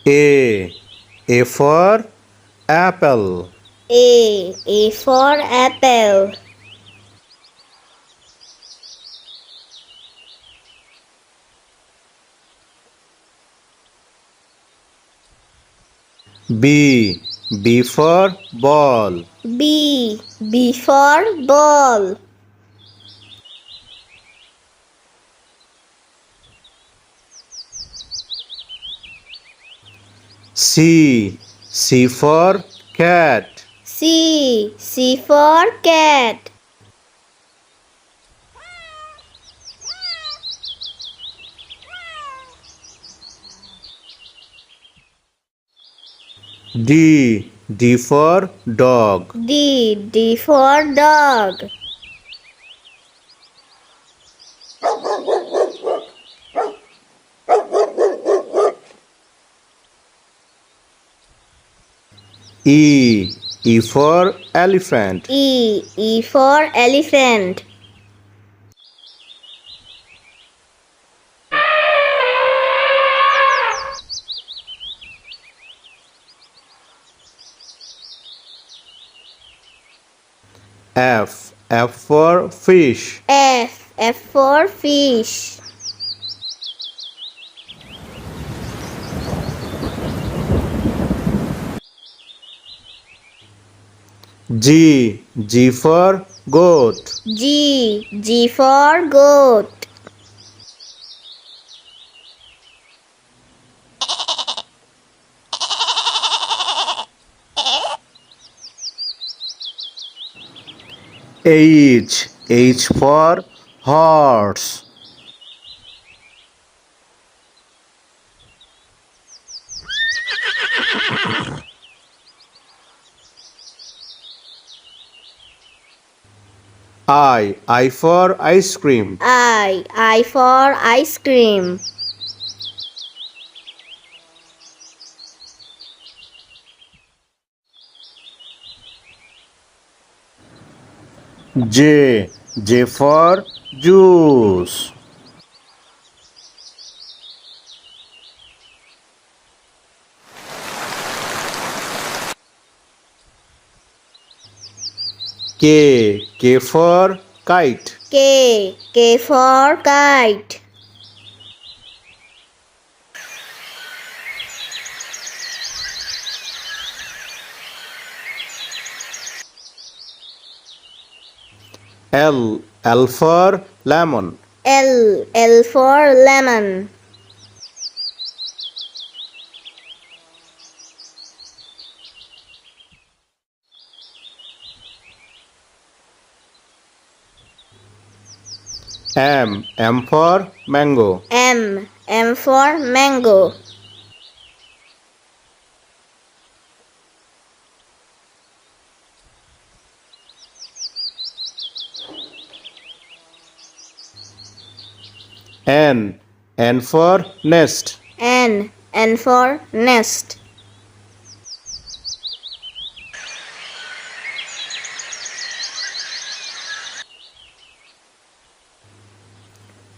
A. A for apple. A for apple. B. B for ball. B for ball. C. C for cat. C for cat. D. D for dog. D for dog. E. E for elephant. E for elephant. F. F for fish. F for fish. G. G for goat. G for goat. H. H for horse. I for ice cream. I for ice cream. J. J for juice. K. K for kite. K for kite. L. L for lemon. L for lemon. M. M for mango. M for mango. N. N for nest. N for nest.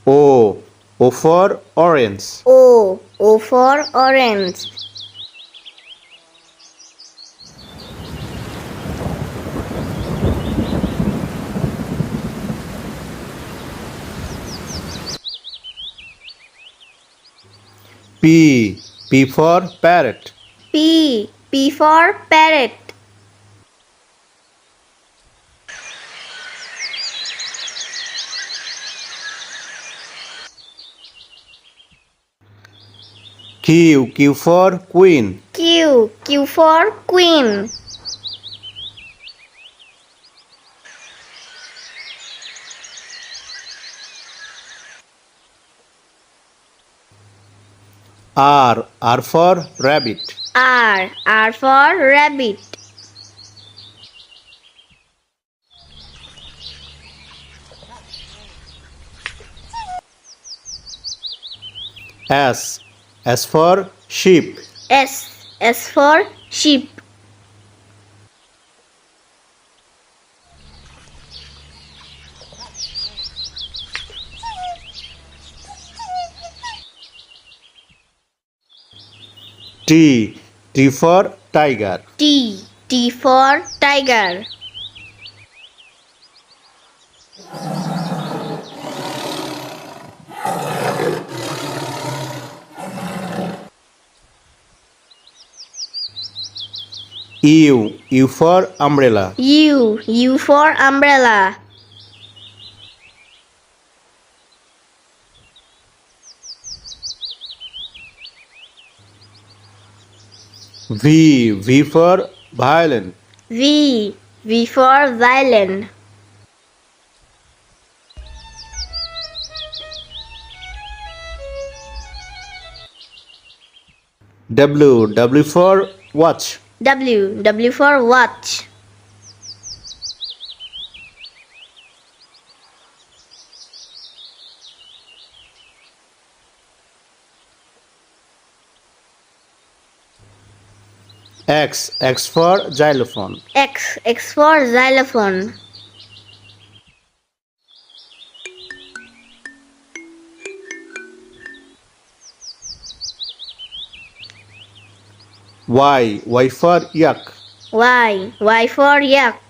O. O for orange. O for orange. P. P for parrot. P for parrot. Q. Q for queen. Q for queen. R. R for rabbit. R for rabbit. S. S for sheep. S for sheep. T. T for tiger. T. T for tiger. U. U for umbrella. U. U for umbrella. V. V for violin. V. V for violin. W. W for watch. W. W for watch. X. X for xylophone. X. X for xylophone. Y. Y for yak. Y. Y for yak.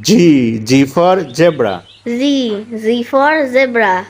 G. G for zebra. Z. Z for zebra.